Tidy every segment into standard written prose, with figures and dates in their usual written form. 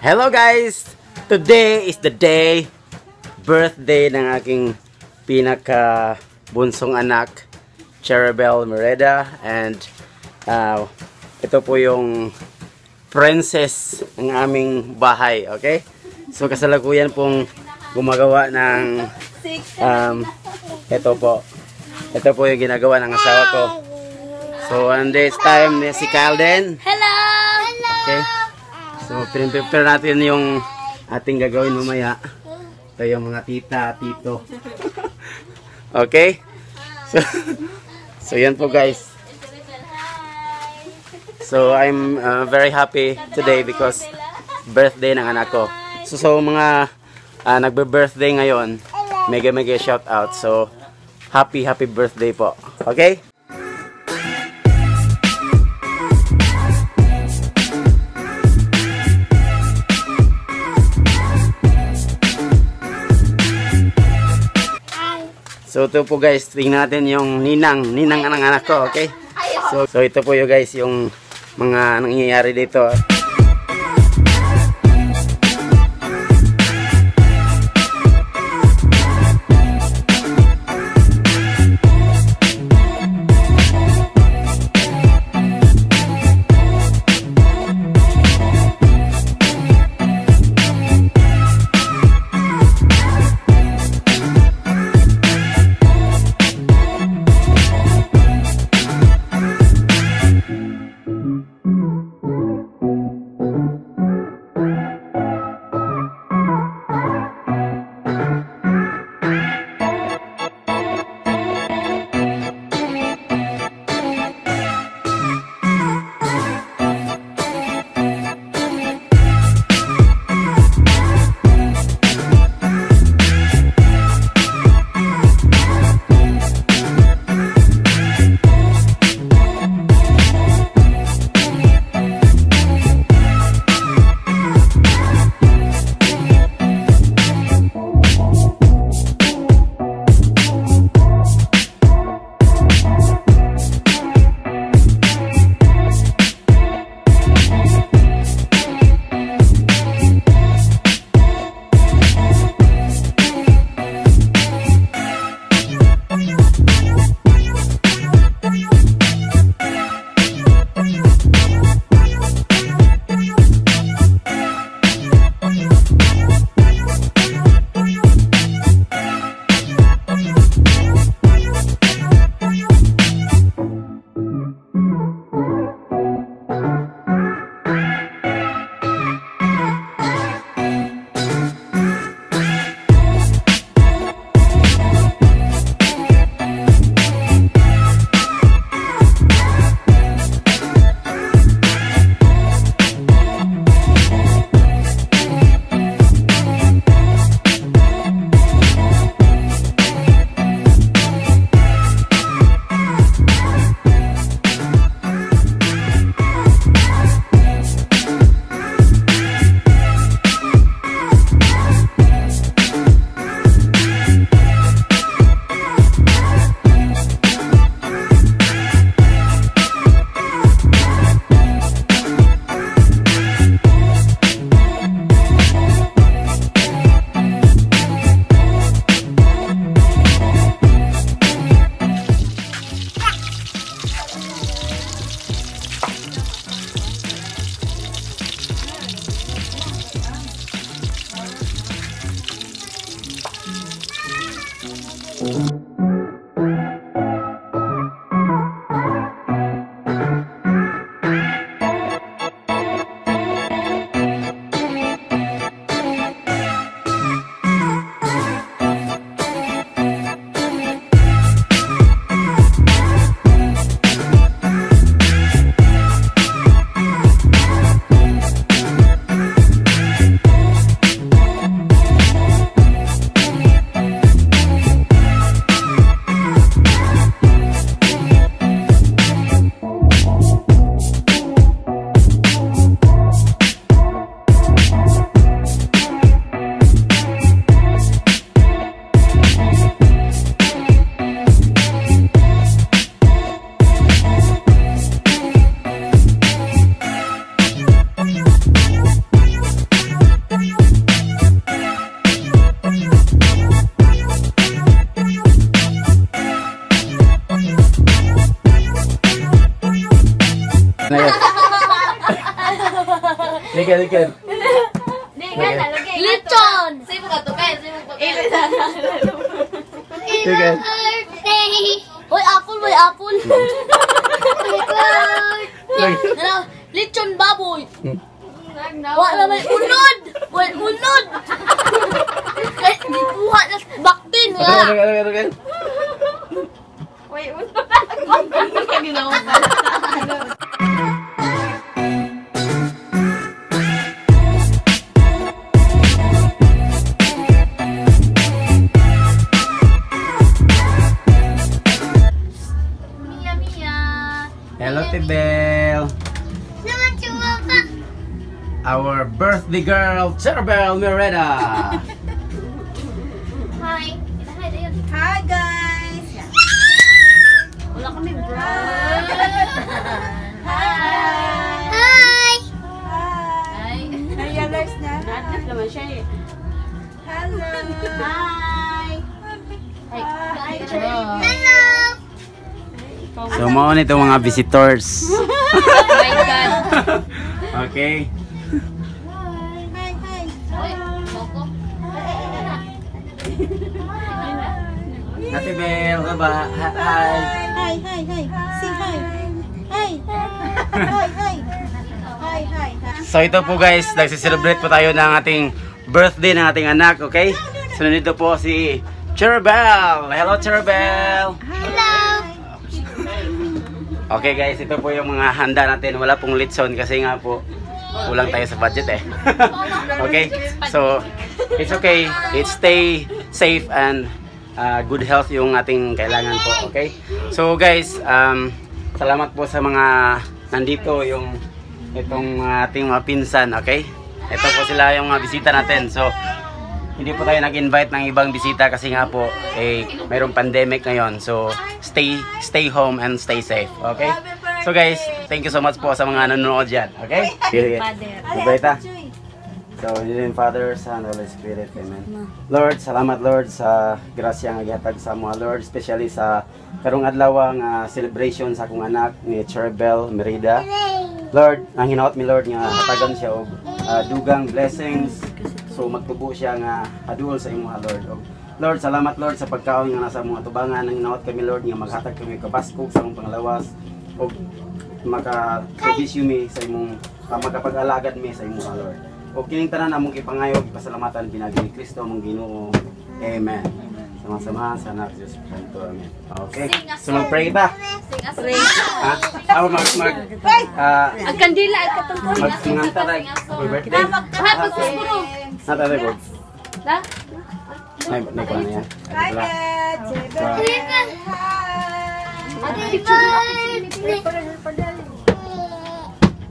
Hello guys! Today is the day, birthday ng aking pinaka bunsong anak, Cherabel Mereda, and ito po yung princess ng aming bahay, okay? So kasalukuyan pong gumagawa ng ito po yung ginagawa ng asawa ko. So on this time, si Kyle din. Hello! Okay? So, prepare natin yung ating gagawin mamaya. Ito yung mga tita, tito. Okay? So yan po guys. So, I'm very happy today because birthday ng anak ko. So mga nagbe-birthday ngayon, mega shout out. So, happy birthday po. Okay? So ito po guys, tingnan natin yung ninang ng anak ko, okay? So ito po yung guys, yung mga nangyayari dito. Likan. Lechon! Likan. Hoy, apple, hoy, apple. Lechon baboy. Wala may unod. Wala unod. Eh, buha na baktin nga. Likan. Mia, Mia. Hello, Tibel. Naman cuma pa. Our birthday girl, Cherubel Mereda. Hi. Hi, Dayon. Hi guys! Wala kami, bro. Hi! Hi. Hi! Na-realize na? Natin naman siya eh. Hello! Hi. Hi! Hello. So, mo nito mga visitors. Oh my God. Okay. Hi! Hi! Uy, Coco. Ate Bel, baba. Hi. Hi! Hi! Hi! Say hi! Hi! Hi! Hi! Hi! Hi! So ito po guys, nagsi-celebrate po tayo ng ating birthday ng ating anak, okay? So nandito po si Cherubel. Hello Cherubel. Hello. Okay guys, ito po yung mga handa natin. Wala pong litson kasi nga po kulang tayo sa budget eh. Okay? So it's okay. It's stay safe and good health yung ating kailangan po, okay? So guys, salamat po sa mga nandito yung itong ating mga pinsan, okay? Ito po sila yung mga bisita natin. So hindi po tayo nag-invite ng ibang bisita kasi nga po mayroong pandemic ngayon. So stay home and stay safe, okay? So guys, thank you so much po sa mga nanonood diyan, okay? Father. So, in Father, Son, Holy Spirit, Amen. Lord, salamat Lord sa grasya nga gihatag sa mga Lord, especially sa karong adlaw nga celebration sa akong anak ni Cherubel Mereda. Lord, ang hinaot mi Lord nga hatagan siya og dugang blessings. So magtubo siya nga adul sa imong Lord. Og Lord, salamat Lord sa pagkaon nga nasa mga tubangan. Ang hinaot kami Lord nga maghatag kami kabaskog sa imong panglawas og maka-service mi sa imong magapag-alagad mi sa imong Lord. O kining tanan among ipangayog, pasalamatan pinagi ni Kristo among Ginoo. Amen. Sama-sama sa anak Jesus Santo. Amen. Okay. So mag-pray ta. Pray. Ang kandila ay katungkol. Mag-nganta tayo. Happy birthday. Happy kuskuro. Nata tayo. Da? Nay ko na yan. Hi guys! Happy birthday.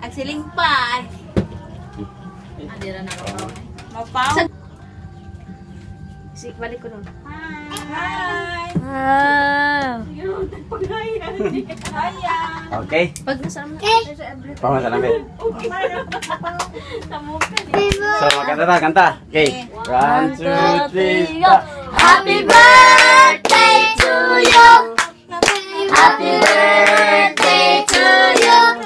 Ang siling pa. Adira na ako. Mapaw! Sige, balik ko nun. Hi! Okay. Pag nasa mo. Pama sa namin. So magkanta ta, kanta. Okay. 1, 2, 3, start. Happy birthday to you. Happy birthday to you.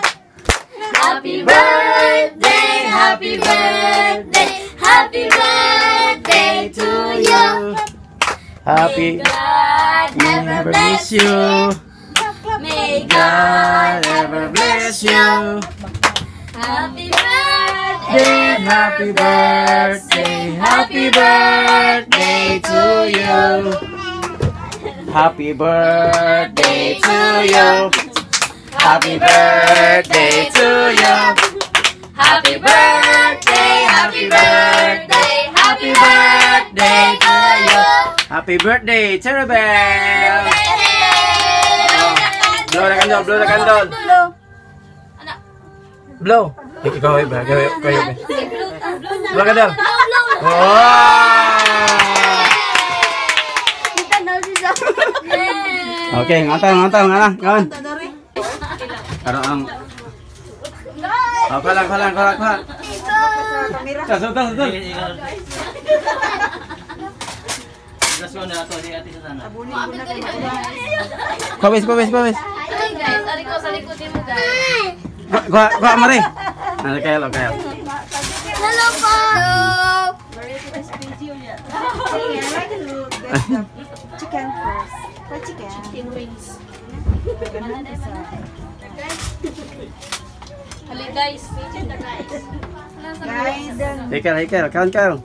Happy birthday, happy birthday, happy birthday to you. Happy God never miss you. May God ever bless you. Happy birthday, Happy birthday, happy birthday to you. Happy birthday to you. Happy birthday to you. happy birthday, happy birthday, happy birthday to you. Happy birthday, Cherubel! Blow the candle, blow the candle. Blow. Ikaw ba? Kayo ba? Blow the candle. Wow! Okay, ngataw, kawan. Karo ang kalang. Sutul. Pawis. Hi guys, ari ko sa likod mo guys. Gua mari. Kayo. Hello po! Chicken first. Fried chicken. Chicken wings. Hello guys. Guys, Hikel, kawan kau.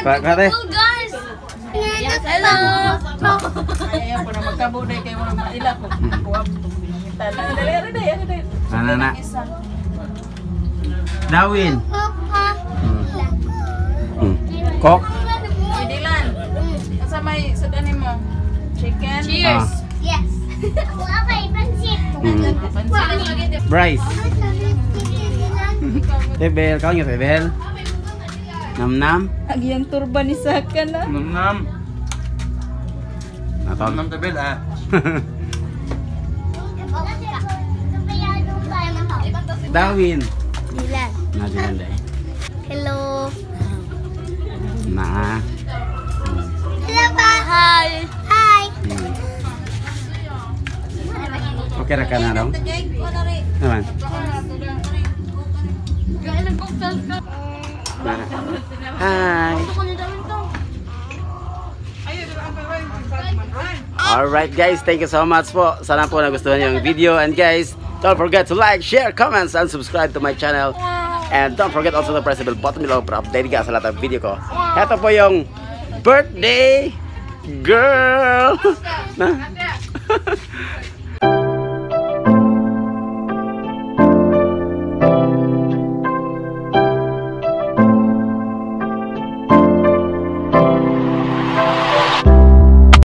Kare. guys! Yes, hello! ayaw ko na magkabuday kayo mga maila ko. Kuwag dali. Anak. Dawin. Kok. Dilan. Asa may sadani mo? Chicken. Cheers! Yes. Wala pa ipansit. Bryce. Tebel, kau nggak Tebel? Nam. Agyang turban ni Saka na. Nam. Atau Nam tabel ah. Dawin. Dilan. Nah, jangan deh. Hello. Nah. Hello pa. Hi. Hi. Oke rekan dong. Naman. Hai. Alright guys, thank you so much po. Sana po nagustuhan niyo yung video. And guys, don't forget to like, share, comments, and subscribe to my channel. And don't forget also to press the bell button below para update ka sa lahat ng video ko. Ito po yung birthday girl.